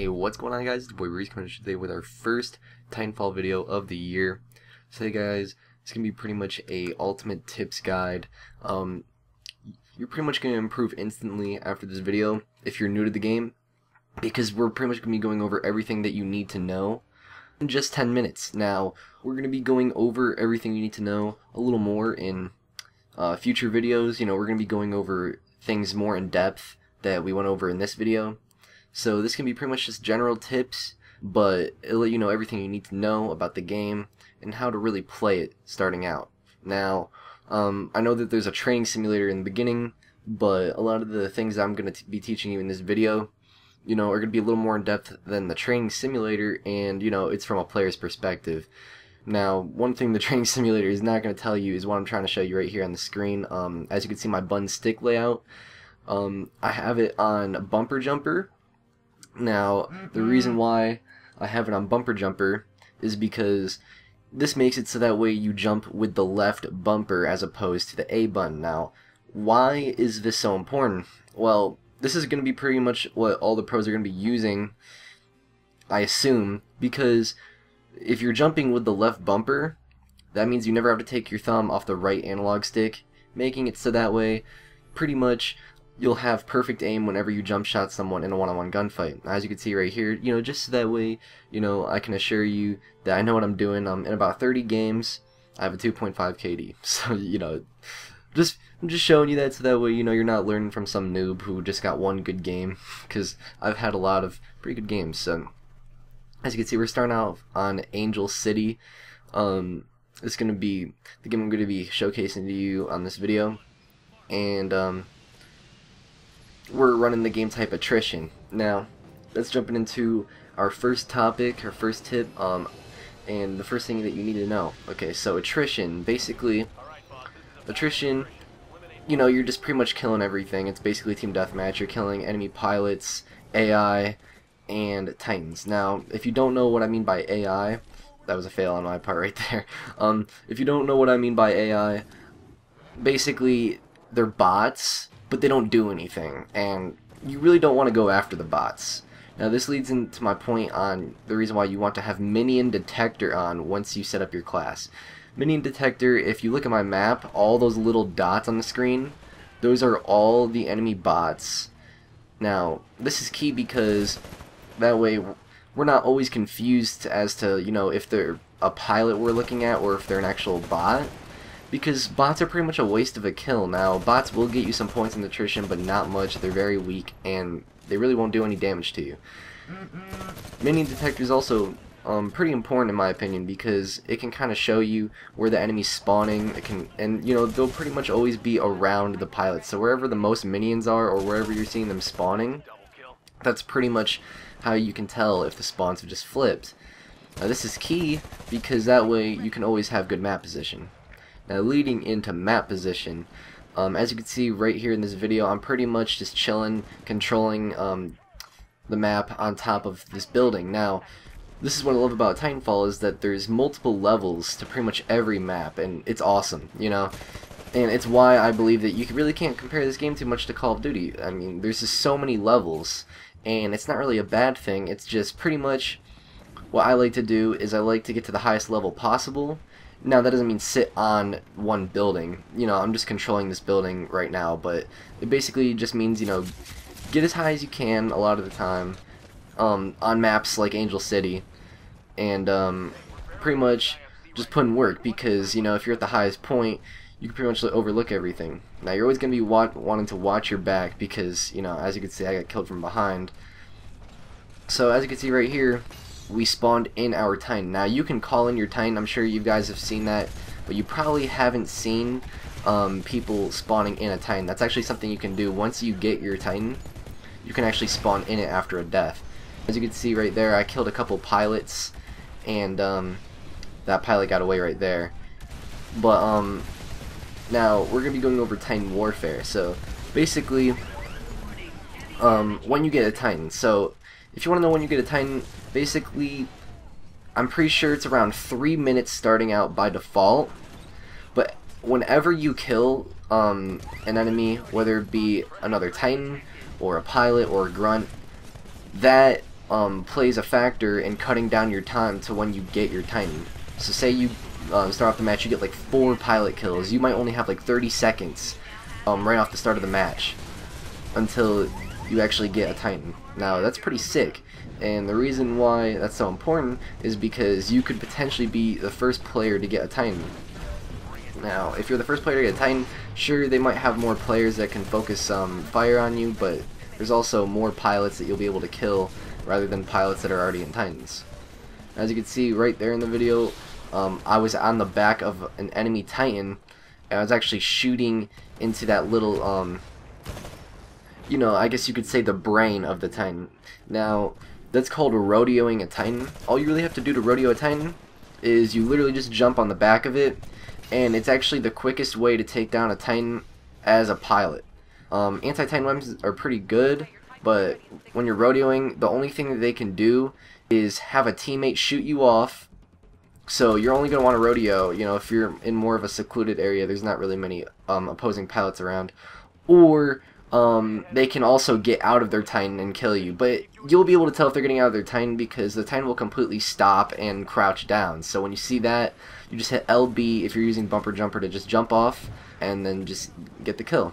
Hey, what's going on, guys? It's your boy Reese coming today with our first Titanfall video of the year. So hey guys, it's gonna be pretty much a ultimate tips guide. You're pretty much gonna improve instantly after this video if you're new to the game, because we're pretty much gonna be going over everything that you need to know in just 10 minutes. Now, we're gonna be going over everything you need to know a little more in future videos. You know, we're gonna be going over things more in depth that we went over in this video. So this can be pretty much just general tips, but it'll let you know everything you need to know about the game and how to really play it starting out. Now, I know that there's a training simulator in the beginning, but a lot of the things I'm going to be teaching you in this video, you know, are going to be a little more in depth than the training simulator, and you know, it's from a player's perspective. Now, one thing the training simulator is not going to tell you is what I'm trying to show you right here on the screen. As you can see, my button stick layout, I have it on bumper jumper. Now, the reason why I have it on bumper jumper is because this makes it so that way you jump with the left bumper as opposed to the A button. Now, why is this so important? Well, this is going to be pretty much what all the pros are going to be using, I assume, because if you're jumping with the left bumper, that means you never have to take your thumb off the right analog stick, making it so that way pretty much you'll have perfect aim whenever you jump shot someone in a one-on-one gunfight. As you can see right here, you know, just so that way, you know, I can assure you that I know what I'm doing. In about 30 games, I have a 2.5 KD. So, you know, I'm just showing you that so that way, you know, you're not learning from some noob who just got one good game, because I've had a lot of pretty good games. So, as you can see, we're starting out on Angel City. It's going to be the game I'm going to be showcasing to you on this video. And, we're running the game type attrition. Now, let's jump into our first topic, our first tip, and the first thing that you need to know. Okay, so attrition, basically, attrition, you know, you're just pretty much killing everything. It's basically team deathmatch. You're killing enemy pilots, AI, and Titans. Now, if you don't know what I mean by AI, that was a fail on my part right there. If you don't know what I mean by AI, basically, they're bots, but they don't do anything, and you really don't want to go after the bots. Now, this leads into my point on the reason why you want to have minion detector on once you set up your class. Minion detector, if you look at my map, all those little dots on the screen, those are all the enemy bots. Now, this is key because that way we're not always confused as to, you know, if they're a pilot we're looking at or if they're an actual bot. Because bots are pretty much a waste of a kill. Now, bots will get you some points in attrition, but not much. They're very weak, and they really won't do any damage to you. Minion detector is also pretty important in my opinion, because it can kind of show you where the enemy's spawning. It can, and you know, they'll pretty much always be around the pilots. So wherever the most minions are, or wherever you're seeing them spawning, that's pretty much how you can tell if the spawns have just flipped. Now, this is key because that way you can always have good map position. Now, leading into map position, as you can see right here in this video, I'm pretty much just chilling, controlling the map on top of this building. Now, this is what I love about Titanfall, is that there's multiple levels to pretty much every map, and it's awesome, you know? And it's why I believe that you really can't compare this game too much to Call of Duty. I mean, there's just so many levels, and it's not really a bad thing. It's just pretty much what I like to do is I like to get to the highest level possible. Now, that doesn't mean sit on one building. You know, I'm just controlling this building right now, but it basically just means, you know, get as high as you can a lot of the time on maps like Angel City, and pretty much just put in work, because, you know, if you're at the highest point, you can pretty much overlook everything. Now, you're always going to be wanting to watch your back, because, you know, as you can see, I got killed from behind. So, as you can see right here, we spawned in our Titan. Now, you can call in your Titan. I'm sure you guys have seen that, but you probably haven't seen people spawning in a Titan. That's actually something you can do. Once you get your Titan, you can actually spawn in it after a death. As you can see right there, I killed a couple pilots, and that pilot got away right there. But now we're going to be going over Titan warfare. So basically, when you get a Titan, so if you want to know when you get a Titan, basically, I'm pretty sure it's around 3 minutes starting out by default. But whenever you kill an enemy, whether it be another Titan or a pilot or a grunt, that plays a factor in cutting down your time to when you get your Titan. So say you start off the match, you get like 4 pilot kills. You might only have like 30 seconds right off the start of the match until you actually get a Titan. Now that's pretty sick, and the reason why that's so important is because you could potentially be the first player to get a Titan. Now if you're the first player to get a Titan, sure, they might have more players that can focus fire on you, but there's also more pilots that you'll be able to kill rather than pilots that are already in Titans. As you can see right there in the video, I was on the back of an enemy Titan, and I was actually shooting into that little, you know, I guess you could say the brain of the Titan. Now, that's called rodeoing a Titan. All you really have to do to rodeo a Titan is you literally just jump on the back of it, and it's actually the quickest way to take down a Titan as a pilot. Anti-Titan weapons are pretty good, but when you're rodeoing, the only thing that they can do is have a teammate shoot you off. So you're only going to want to rodeo, you know, if you're in more of a secluded area, there's not really many opposing pilots around. Or they can also get out of their Titan and kill you, but you'll be able to tell if they're getting out of their Titan because the Titan will completely stop and crouch down. So when you see that, you just hit LB if you're using bumper jumper to just jump off and then just get the kill.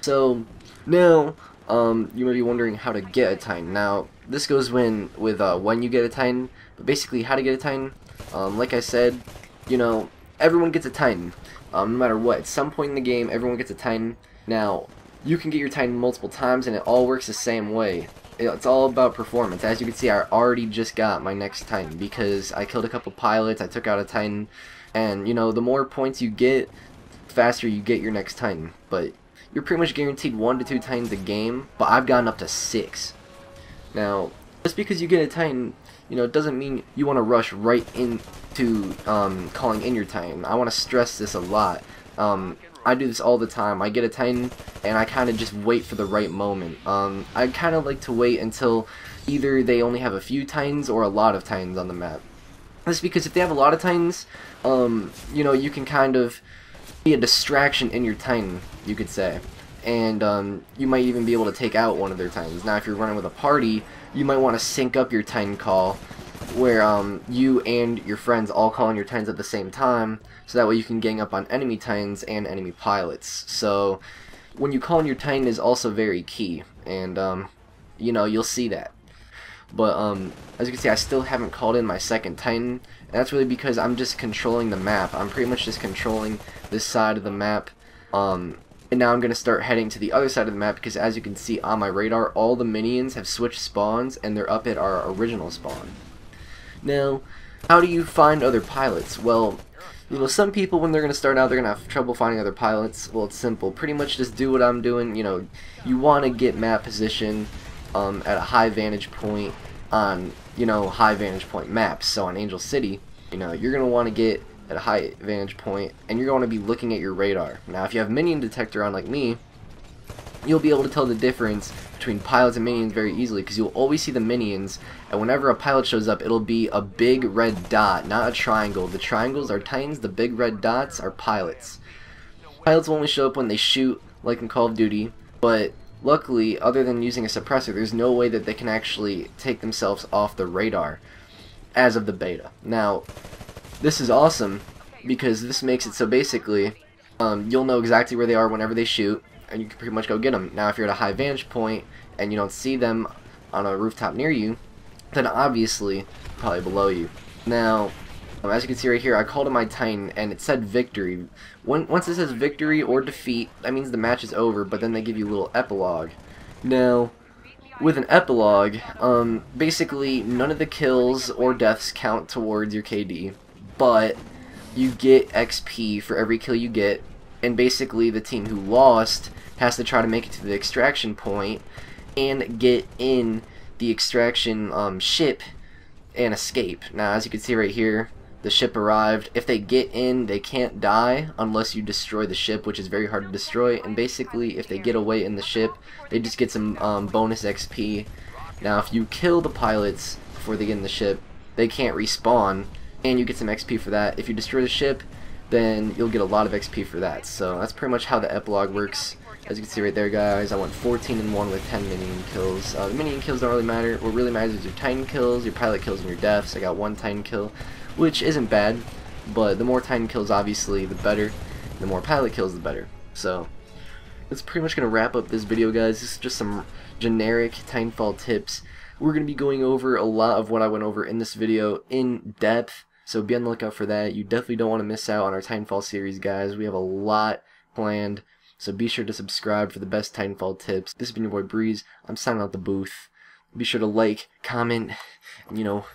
So now you may be wondering how to get a Titan. Now this goes with when you get a Titan, but basically how to get a Titan. Like I said, you know, everyone gets a Titan, no matter what. At some point in the game, everyone gets a Titan. Now you can get your Titan multiple times, and it all works the same way. It's all about performance. As you can see, I already just got my next Titan because I killed a couple pilots, I took out a Titan, and you know, the more points you get, the faster you get your next Titan. But you're pretty much guaranteed 1 to 2 Titans a game, but I've gotten up to 6. Now, just because you get a Titan, you know, it doesn't mean you want to rush right into calling in your Titan. I want to stress this a lot. I do this all the time. I get a Titan, and I kind of just wait for the right moment. I kind of like to wait until either they only have a few Titans or a lot of Titans on the map. That's because if they have a lot of Titans, you know, you can kind of be a distraction in your Titan, you could say. And you might even be able to take out one of their Titans. Now if you're running with a party, you might want to sync up your Titan call where you and your friends all call in your Titans at the same time, so that way you can gang up on enemy Titans and enemy pilots. So when you call in your Titan is also very key, and you know, you'll see that. But as you can see, I still haven't called in my second Titan, and that's really because I'm just controlling the map. I'm pretty much just controlling this side of the map, and now I'm going to start heading to the other side of the map because as you can see on my radar, all the minions have switched spawns and they're up at our original spawn. Now, how do you find other pilots? Well, you know, some people when they're going to start out, they're going to have trouble finding other pilots. Well, it's simple. Pretty much just do what I'm doing. You know, you want to get map position at a high vantage point on, you know, high vantage point maps. So on Angel City, you know, you're going to want to get at a high vantage point, and you're going to be looking at your radar. Now, if you have minion detector on like me, you'll be able to tell the difference between pilots and minions very easily because you'll always see the minions, and whenever a pilot shows up, it'll be a big red dot, not a triangle. The triangles are Titans, the big red dots are pilots. Pilots will only show up when they shoot, like in Call of Duty, but luckily, other than using a suppressor, there's no way that they can actually take themselves off the radar as of the beta. Now, this is awesome because this makes it so basically you'll know exactly where they are whenever they shoot, and you can pretty much go get them. Now if you're at a high vantage point and you don't see them on a rooftop near you, then obviously probably below you. Now as you can see right here, I called in my Titan and it said victory. Once it says victory or defeat, that means the match is over, but then they give you a little epilogue. Now with an epilogue, basically none of the kills or deaths count towards your KD, but you get XP for every kill you get, and basically the team who lost has to try to make it to the extraction point and get in the extraction ship and escape. Now as you can see right here, the ship arrived. If they get in, they can't die unless you destroy the ship, which is very hard to destroy, and basically if they get away in the ship, they just get some bonus XP. Now if you kill the pilots before they get in the ship, they can't respawn, and you get some XP for that. If you destroy the ship, then you'll get a lot of XP for that. So that's pretty much how the epilogue works. As you can see right there, guys, I went 14-1 with 10 minion kills. The minion kills don't really matter. What really matters is your Titan kills, your pilot kills, and your deaths. I got 1 Titan kill, which isn't bad, but the more Titan kills, obviously, the better. The more pilot kills, the better. So that's pretty much going to wrap up this video, guys. This is just some generic Titanfall tips. We're going to be going over a lot of what I went over in this video in depth, so be on the lookout for that. You definitely don't want to miss out on our Titanfall series, guys. We have a lot planned, so be sure to subscribe for the best Titanfall tips. This has been your boy Breeze. I'm signing out the booth. Be sure to like, comment, and, I'll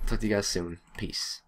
talk to you guys soon. Peace.